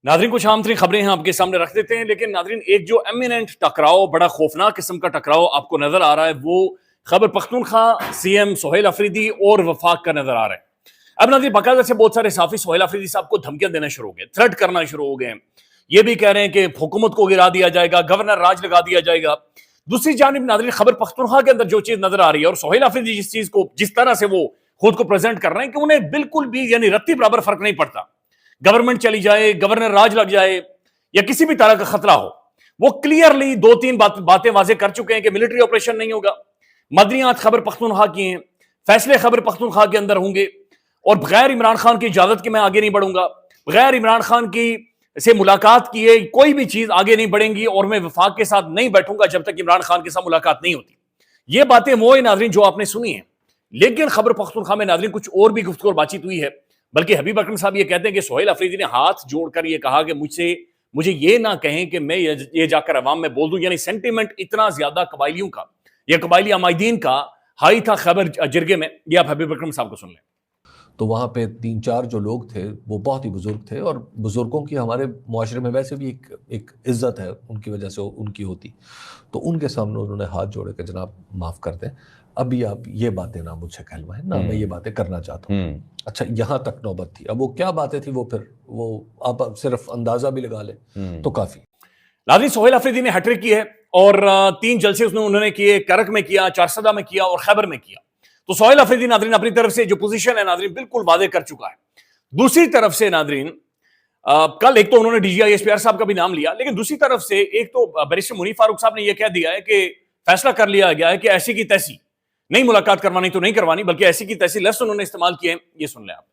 Nadreen कुछ आम तरीन खबरें हैं आपके सामने रख देते हैं, लेकिन नादरीन एक जो एमिनेंट टकराव, बड़ा खौफनाक किस्म का टकराव आपको नजर आ रहा है, वो खैबर पख्तूनख्वा सीएम सोहेल अफरीदी और वफाक का नजर आ रहा है। अब नादरीन बाकायदा से बहुत सारे साफी सोहेल अफरीदी साहब को धमकियां देना शुरू हो गए, थ्रेट करना शुरू हो गए। ये भी कह रहे हैं कि हुकूमत को गिरा दिया जाएगा, गवर्नर राज लगा दिया जाएगा। दूसरी जानिब नादरीन खैबर पख्तूनख्वा के अंदर जो चीज नजर आ रही है और सोहेल अफरीदी जिस चीज को, जिस तरह से वो खुद को प्रेजेंट कर रहे हैं कि उन्हें बिल्कुल भी यानी रत्ती बराबर फर्क नहीं पड़ता, गवर्नमेंट चली जाए, गवर्नर राज लग जाए या किसी भी तरह का खतरा हो। वो क्लियरली दो तीन बातें वाजे कर चुके हैं कि मिलिट्री ऑपरेशन नहीं होगा, मदनियात खैबर पख्तूनख्वा की हैं, फैसले खैबर पख्तूनख्वा के अंदर होंगे और बगैर इमरान खान की इजाजत के मैं आगे नहीं बढ़ूंगा, बगैर इमरान खान की से मुलाकात किए कोई भी चीज आगे नहीं बढ़ेंगी और मैं वफाक के साथ नहीं बैठूंगा जब तक इमरान खान के साथ मुलाकात नहीं होती। ये बातें वो है नाजरीन जो आपने सुनी है, लेकिन खैबर पख्तूनख्वा में नाजरीन कुछ और भी गुफ्तगू और बातचीत हुई है। बल्कि हबीब अकरम साहब ये कहते हैं कि सोहेल अफरीदी ने हाथ जोड़कर ये कहा कि मुझे ये ना कहें कि मैं ये जाकर अवाम में बोल दूं, यानी सेंटीमेंट इतना ज्यादा कबाइलियों का या कबाइली अमायदीन का हाई था खैबर जिरगे में। ये आप हबीब अकरम साहब को सुन लें। तो वहाँ पे 3-4 जो लोग थे वो बहुत ही बुजुर्ग थे और बुजुर्गों की हमारे मुआशरे में वैसे भी एक इज्जत है, उनकी वजह से उनकी होती। तो उनके सामने उन्होंने हाथ जोड़े कि जनाब माफ़ कर दें, अभी आप ये बातें ना मुझसे कहलवाएं, ना मैं ये बातें करना चाहता हूँ। अच्छा, यहाँ तक नौबत थी। अब वो क्या बातें थी वो फिर वो आप सिर्फ अंदाज़ा भी लगा लें तो काफ़ी। नाज़रीन सोहेल अफरीदी ने हैट्रिक की है और 3 जलसे उन्होंने किए, करक में किया, चारसदा में किया और खैबर में किया। तो सोहेल अफरीदी नादरीन अपनी तरफ से जो पोजीशन है नादरीन बिल्कुल वादे कर चुका है। दूसरी तरफ से नादरीन कल एक तो उन्होंने डीजीआई एसपीआर साहब का भी नाम लिया, लेकिन दूसरी तरफ से एक तो बैरिस्टर मुनीर फारूक साहब ने यह कह दिया है कि फैसला कर लिया गया है कि ऐसी की तैसी नहीं मुलाकात करवानी तो नहीं करवानी, बल्कि ऐसी की तैसी लफ्ज़ उन्होंने इस्तेमाल किए हैं। ये सुन लें आप।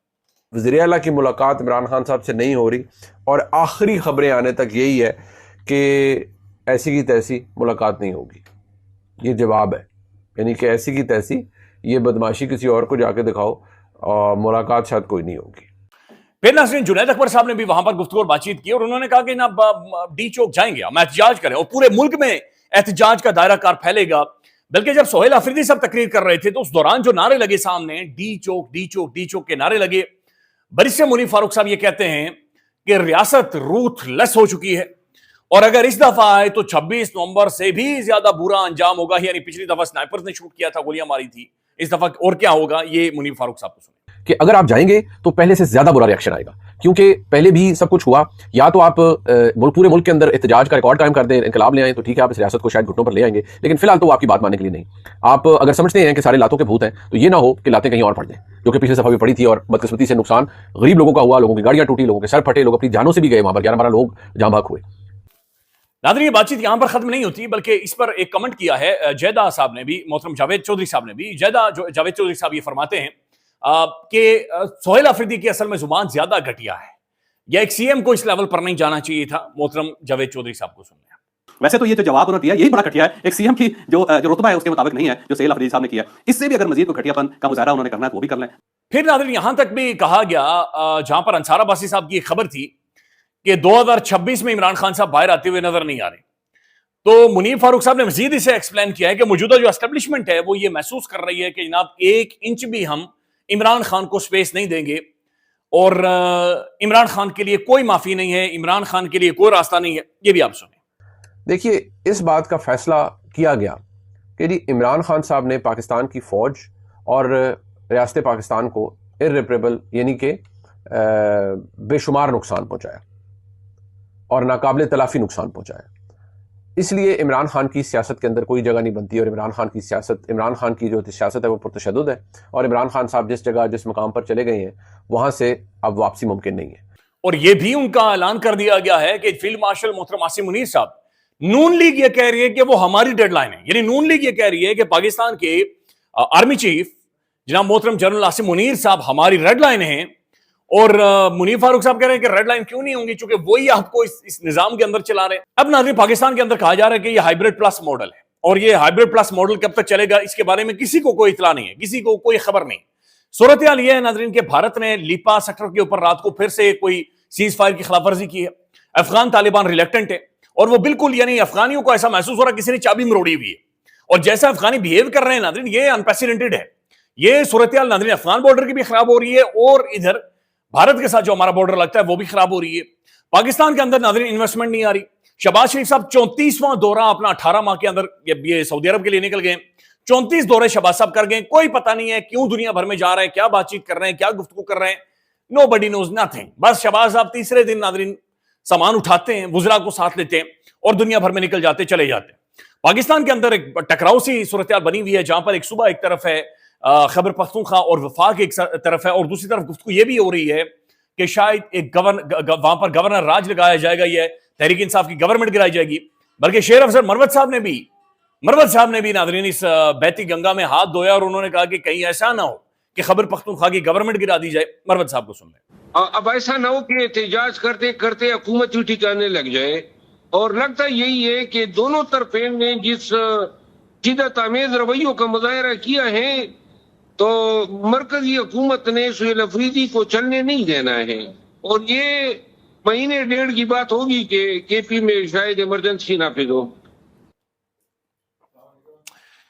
वज़ीर आला की मुलाकात इमरान खान साहब से नहीं हो रही और आखिरी खबरें आने तक यही है कि ऐसी की तैसी मुलाकात नहीं होगी। ये जवाब है, यानी कि ऐसी की तैसी ये बदमाशी किसी और को जाके दिखाओ और मुलाकात शायद कोई नहीं होगी। फिर नाज़रीन जुनैद अकबर साहब ने भी वहां पर गुफ्तगू और बातचीत की और उन्होंने कहा कि ना डी चौक जाएंगे, हम एहतजाज करें और पूरे मुल्क में एहतजाज का दायरा कार फैलेगा। बल्कि जब सोहेल अफरीदी साहब तकरीर कर रहे थे तो उस दौरान जो नारे लगे सामने, डी चौक डी चौक डी चौक के नारे लगे। बैरिस्टर मुनीर फारूक साहब ये कहते हैं कि रियासत रूथलेस हो चुकी है और अगर इस दफा आए तो 26 नवंबर से भी ज्यादा बुरा अंजाम होगा। यानी पिछली दफा स्नाइपर्स ने शूट किया था, गोलियां मारी थी, इस दफा और क्या होगा ये मुनीर फारूक साहब को सुनिए। कि अगर आप जाएंगे तो पहले से ज्यादा बुरा रिएक्शन आएगा, क्योंकि पहले भी सब कुछ हुआ। या तो आप पूरे मुल्क के अंदर एहतजाज का रिकॉर्ड कायम कर दें, इनकलाब ले आए, तो ठीक है, आप इस रियासत को शायद घुटनों पर ले आएंगे, लेकिन फिलहाल तो वो आपकी बात मानने के लिए नहीं। आप अगर समझते हैं कि सारे लातों के भूत हैं, तो ये ना हो कि लातें कहीं और पड़ जाएं, जो कि पिछले दफा भी पड़ी थी और बदकिस्मती से नुकसान गरीब लोगों का हुआ, लोगों की गाड़ियां टूटी, लोगों के सर फटे, लोग अपनी जानों से भी गए, वहां पर 11-12 लोग जाँ भाग हुए। नादरीन ये बातचीत यहां पर खत्म नहीं होती, बल्कि इस पर एक कमेंट किया है जैदा साहब ने भी, मोहतरम जावेद चौधरी साहब ने भी। जावेद चौधरी साहब ये फरमाते हैं कि सोहेल अफरीदी की असल में जुबान ज्यादा घटिया है, या एक सीएम को इस लेवल पर नहीं जाना चाहिए था। मोहतरम जावेद चौधरी साहब को सुनने। वैसे तो ये जो जवाब उन्होंने दिया यही बड़ा घटिया है, एक सीएम की जो रुतबा है उसके मुताबिक नहीं है जो सोहेल अफरीदी साहब ने किया। इससे भी अगर मजीद कोई घटियापन का मुजाहरा उन्होंने करना है तो वो भी कर लें। फिर नादरीन यहां तक भी कहा गया, जहां पर अंसार अब्बासी साहब की खबर थी कि 2026 में इमरान खान साहब बाहर आते हुए नजर नहीं आ रहे, तो मुनीर फारूक साहब ने मजीद इसे एक्सप्लेन किया है कि मौजूदा जो एस्टेब्लिशमेंट है वो ये महसूस कर रही है कि जनाब 1 इंच भी हम इमरान खान को स्पेस नहीं देंगे और इमरान खान के लिए कोई माफी नहीं है, इमरान खान के लिए कोई रास्ता नहीं है। ये भी आप सुने। देखिए, इस बात का फैसला किया गया कि जी इमरान खान साहब ने पाकिस्तान की फौज और रियासत पाकिस्तान को इर्रिपरेबल यानी कि बेशुमार नुकसान पहुंचाया और नाकाबिले तलाफी नुकसान पहुंचाया। इसलिए इमरान खान की सियासत के अंदर कोई जगह नहीं बनती और इमरान खान की जो सियासत है वो पुरतशद्दुद है और इमरान खान साहब जिस जगह जिस मुकाम पर चले गए हैं वहां से अब वापसी मुमकिन नहीं है। और ये भी उनका ऐलान कर दिया गया है कि फील्ड मार्शल मोहतरम आसिम मुनीर साहब, नून लीग ये कह रही है कि वो हमारी डेडलाइन है, यानी नून लीग ये कह रही है कि पाकिस्तान के आर्मी चीफ जनाब मोहतरम जनरल आसिम मुनीर साहब हमारी रेड लाइन है। और मुनीर फारूक साहब कह रहे हैं कि रेड लाइन क्यों नहीं होंगी, चूंकि वही आपको इस निजाम के अंदर चला रहे हैं। अब नाज़रीन पाकिस्तान के अंदर कहा जा रहा है कि ये हाइब्रिड प्लस मॉडल है और ये हाइब्रिड प्लस मॉडल कब तक चलेगा इसके बारे में किसी को कोई इतला नहीं है, किसी को कोई खबर नहीं। सूरत हाल ये है नाज़रीन कि भारत ने लीपा सेक्टर के ऊपर रात को फिर से कोई सीज फायर की खिलाफ वर्जी की है। अफगान तालिबान रिलेक्टेंट है और वो बिल्कुल यानी अफगानियों को ऐसा महसूस हो रहा है किसी ने चाबी मरोड़ी हुई है और जैसा अफगानी बिहेव कर रहे हैं नाज़रीन ये अनप्रेसिडेंटेड है। ये सूरत हाल नाज़रीन अफगान बॉर्डर की भी खराब हो रही है और इधर भारत के साथ जो हमारा बॉर्डर लगता है वो भी खराब हो रही है। पाकिस्तान के अंदर नाज़रीन इन्वेस्टमेंट नहीं आ रही। शहबाज शरीफ साहब 34वां दौरा अपना 18 माह के अंदर ये सऊदी अरब के लिए निकल गए। 34 दौरे शहबाज साहब कर गए। कोई पता नहीं है क्यों दुनिया भर में जा रहे हैं, क्या बातचीत कर रहे हैं, क्या गुफ्तगू कर रहे हैं। Nobody knows nothing. बस शहबाज साहब तीसरे दिन नाज़रीन सामान उठाते हैं, वुज़रा को साथ लेते हैं और दुनिया भर में निकल जाते, चले जाते हैं। पाकिस्तान के अंदर एक टकराव सी सूरत बनी हुई है, जहां पर एक सुबह एक तरफ है खैबर पख्तूनख्वा और वफाक एक तरफ है, और दूसरी तरफ गुफ्तगू ये भी हो रही है कि शायद एक वहां पर गवर्नर राज लगाया जाएगा, ये तहरीक इंसाफ की गवर्नमेंट गिराई जाएगी। बल्कि शेर अफसर मरवत साहब ने भी नाज़रीन इस बहती गंगा में हाथ धोया और उन्होंने कहा कि कहीं ऐसा ना हो कि खैबर पख्तूनख्वा की गवर्नमेंट गिरा दी जाए। मरवत साहब को सुन लें। अब ऐसा ना हो कि एहतजाज करते करते हुकूमत ही ठिकाने लग जाए, और लगता यही है कि दोनों तरफें ने जिस शिद्दत आमेज रवैयों का मुजाहरा किया है, तो मरकजी हुकूमत ने सुहेल अफरीदी को चलने नहीं देना है, और ये महीने डेढ़ की बात होगी कि केपी में शायद इमरजेंसी नाफिज हो।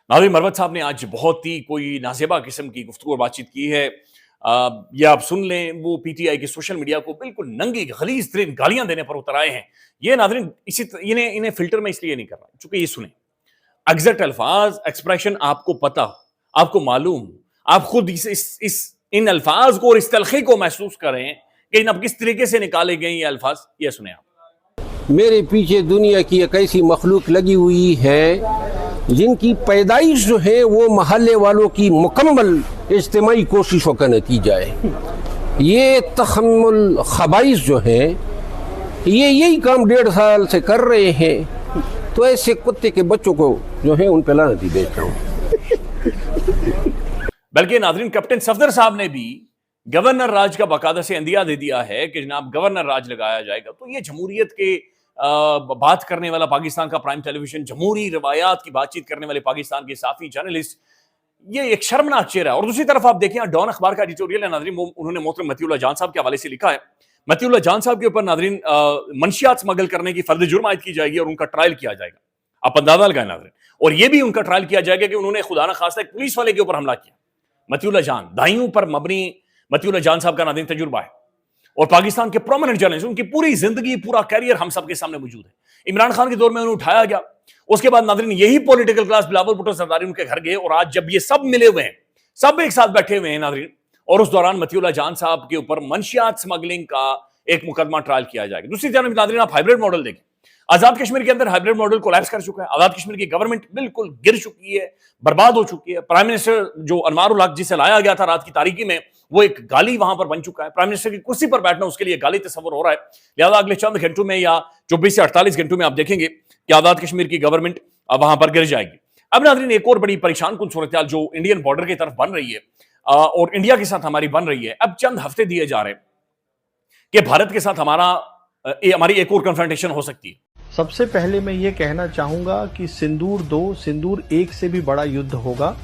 नाज़रीन, मरवत साहब ने आज बहुत ही कोई नाज़ेबा किस्म की गुफ्तगू और बातचीत की है। या आप सुन लें, वो पीटीआई के सोशल मीडिया को बिल्कुल नंगी गलीज़ तरीन गालियां देने पर उतर आए हैं। ये नाज़रीन इन्हें फिल्टर में इसलिए नहीं कर रहा, चूंकि ये सुने एग्जैक्ट अल्फाज एक्सप्रेशन आपको पता, आपको मालूम, आप खुद इन अल्फाज को और इस तलखी को महसूस करें कि इन अब किस तरीके से निकाले गए ये अल्फाज। ये सुने आप। मेरे पीछे दुनिया की एक ऐसी मखलूक लगी हुई है जिनकी पैदाइश जो है वो महल्ले वालों की मुकम्मल इज्तिमाई कोशिशों का नतीजा है। ये तहम्मुल खबाइस जो है ये यही काम 1.5 साल से कर रहे हैं, तो ऐसे कुत्ते के बच्चों को जो है उन पर लानत ही भेजता हूँ। बल्कि नाज़रीन, कैप्टन सफदर साहब ने भी गवर्नर राज का बाकायदा से अंदिया दे दिया है कि जनाब गवर्नर राज लगाया जाएगा। तो ये जमहूरियत के बात करने वाला पाकिस्तान का प्राइम टेलीविजन, जमहूरी रवायात की बातचीत करने वाले पाकिस्तान के साफी जर्नलिस्ट, ये एक शर्मनाक चेहरा है। और दूसरी तरफ आप देखें, डॉन अखबार का एडिटोरियल है नाज़रीन, उन्होंने मोहतरम मतीउल्लाह जान साहब के हवाले से लिखा है। मतीउल्लाह जान साहब के ऊपर नाज़रीन मंशियात स्मगल करने की फर्द जुर्म आयद की जाएगी और उनका ट्रायल किया जाएगा। आप अंदाजा लगाएं नाज़रीन। और ये भी उनका ट्रायल किया जाएगा कि उन्होंने खुदा न खास्ता एक पुलिस वाले के ऊपर हमला किया। मतीउल्लाह जान, दाइयों पर मबनी मतीउल्लाह जान साहब का नाज़रीन तजुर्बा है, और पाकिस्तान के प्रोमिनेंट जर्नलिस्ट, उनकी पूरी जिंदगी, पूरा कैरियर हम सब के सामने मौजूद है। इमरान खान के दौर में उन्हें उठाया गया, उसके बाद नाज़रीन यही पॉलिटिकल क्लास बिलावल भुट्टो सरदारी उनके घर गए, और आज जब ये सब मिले हुए हैं, सब एक साथ बैठे हुए हैं नाज़रीन, और उस दौरान मतीउल्लाह जान साहब के ऊपर मंशियात स्मगलिंग का एक मुकदमा ट्रायल किया जाएगा। दूसरी जानब नाज़रीन, आप हाइब्रिड मॉडल देखें। आजाद कश्मीर के अंदर हाइब्रिड मॉडल कोलैप्स कर चुका है। आजाद कश्मीर की गवर्नमेंट बिल्कुल गिर चुकी है, बर्बाद हो चुकी है। प्राइम मिनिस्टर जो अनवारुल हक जिसे लाया गया था रात की तारीकी में, वो एक गाली वहां पर बन चुका है। प्राइम मिनिस्टर की कुर्सी पर बैठना उसके लिए गाली तस्वर हो रहा है। लिहाजा अगले चंद घंटों में या 24 से 48 घंटों में आप देखेंगे कि आजाद कश्मीर की गवर्नमेंट वहां पर गिर जाएगी। अब नाज़रीन, एक और बड़ी परेशान कुन सूरत जो इंडियन बॉर्डर की तरफ बन रही है और इंडिया के साथ हमारी बन रही है। अब चंद हफ्ते दिए जा रहे हैं कि भारत के साथ हमारी एक और कन्फ्रंटेशन हो सकती है। सबसे पहले मैं ये कहना चाहूंगा कि सिंदूर 2, सिंदूर 1 से भी बड़ा युद्ध होगा।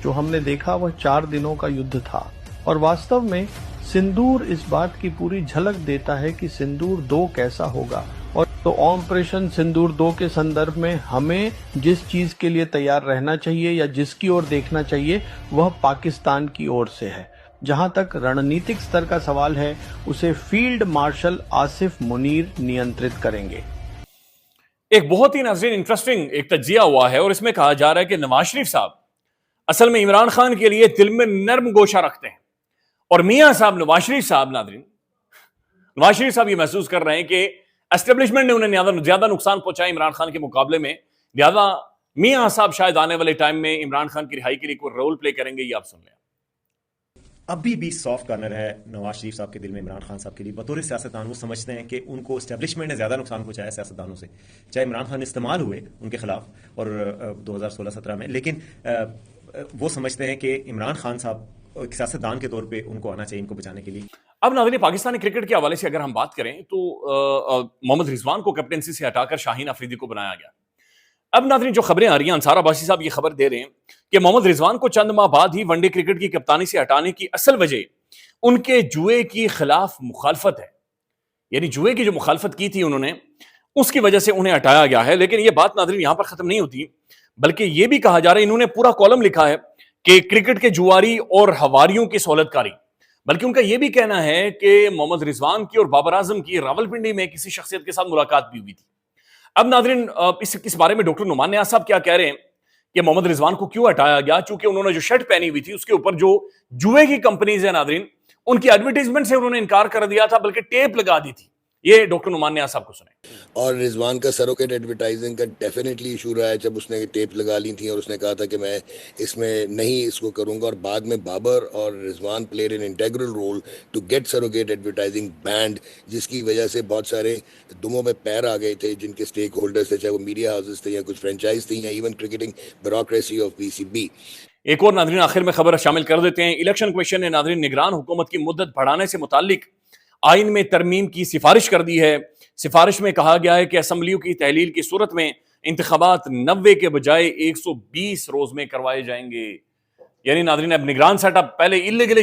जो हमने देखा वह 4 दिनों का युद्ध था, और वास्तव में सिंदूर इस बात की पूरी झलक देता है कि सिंदूर 2 कैसा होगा। और तो ऑपरेशन सिंदूर 2 के संदर्भ में हमें जिस चीज के लिए तैयार रहना चाहिए या जिसकी ओर देखना चाहिए वह पाकिस्तान की ओर से है। जहां तक रणनीतिक स्तर का सवाल है, उसे फील्ड मार्शल आसिफ मुनीर नियंत्रित करेंगे। एक बहुत ही नाज़रीन इंटरेस्टिंग एक तज्जिया हुआ है, और इसमें कहा जा रहा है कि नवाज शरीफ साहब असल में इमरान खान के लिए दिल में नर्म गोशा रखते हैं, और मियां साहब नवाज शरीफ साहब ये महसूस कर रहे हैं कि एस्टेब्लिशमेंट ने उन्हें ज्यादा नुकसान पहुंचाया इमरान खान के मुकाबले में। लिहाजा मियां साहब शायद आने वाले टाइम में इमरान खान की रिहाई के लिए कोई रोल प्ले करेंगे। ये आप सुन लें। अभी भी सॉफ्ट कॉर्नर है नवाज शरीफ साहब के दिल में इमरान खान साहब के लिए। बतौर सियासतदान वो समझते हैं कि उनको एस्टेब्लिशमेंट ने ज़्यादा नुकसान पहुंचाया सियासतदान से, चाहे इमरान खान इस्तेमाल हुए उनके खिलाफ और 2016-17 में, लेकिन वो समझते हैं कि इमरान खान साहब सियासतदान के तौर पे उनको आना चाहिए इनको बचाने के लिए। अब नाज़रीन, पाकिस्तानी क्रिकेट के हवाले से अगर हम बात करें तो मोहम्मद रिजवान को कैप्टनसी से हटाकर शाहीन अफरीदी को बनाया गया। अब नाज़रीन, जो खबरें आ रही हैं, अंसार अब्बासी साहब ये खबर दे रहे हैं कि मोहम्मद रिजवान को चंद माह बाद ही वनडे क्रिकेट की कप्तानी से हटाने की असल वजह उनके जुए की खिलाफ मुखालफत है। यानी जुए की जो मुखालफत की थी उन्होंने, उसकी वजह से उन्हें हटाया गया है। लेकिन ये बात नाज़रीन यहां पर खत्म नहीं होती, बल्कि ये भी कहा जा रहा है, इन्होंने पूरा कॉलम लिखा है कि क्रिकेट के जुआरी और हवारियों की सहूलतकारी, बल्कि उनका यह भी कहना है कि मोहम्मद रिजवान की और बाबर आजम की रावलपिंडी में किसी शख्सियत के साथ मुलाकात भी हुई थी। अब नादरीन इस बारे में डॉक्टर नुमान नियाज़ साहब क्या कह रहे हैं कि मोहम्मद रिजवान को क्यों हटाया गया, चूंकि उन्होंने जो शर्ट पहनी हुई थी उसके ऊपर जो जुए की कंपनीज है नादरीन, उनकी एडवर्टाइजमेंट से उन्होंने इनकार कर दिया था, बल्कि टेप लगा दी थी। ये डॉक्टर नुमान नियाज़ साहब को सुने। और रिजवान का सरोगेट एडवर्टाइजिंग का डेफिनेटली इशू रहा है, जब उसने टेप लगा ली थी और उसने कहा था कि मैं इसमें नहीं इसको करूंगा, और बाद में बाबर और Rizwan played an integral role to get surrogate advertising band, जिसकी वजह से बहुत सारे दुमों में पैर आ गए थे जिनके स्टेक होल्डर्स थे, चाहे वो मीडिया हाउसेस थे या कुछ फ्रेंचाइज थी या even cricketing bureaucracy of PCB. एक और नादरीन आखिर में खबर शामिल कर देते हैं। इलेक्शन कमीशन ने नादरीन निगरान हुकूमत की मुद्दत बढ़ाने से मुतालिक आइन में तरमीम की सिफारिश कर दी है। सिफारिश में कहा गया है कि असम्बलियों की तहलील की सूरत में इंतखाबात 90 के बजाय 120 रोज में करवाए जाएंगे। यानी नादरीन अब निगरान सेटअप पहले इलीगली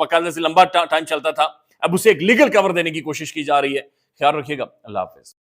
वकालत से लंबा टाइम चलता था, अब उसे एक लीगल कवर देने की कोशिश की जा रही है। ख्याल रखिएगा। अल्लाह हाफिज।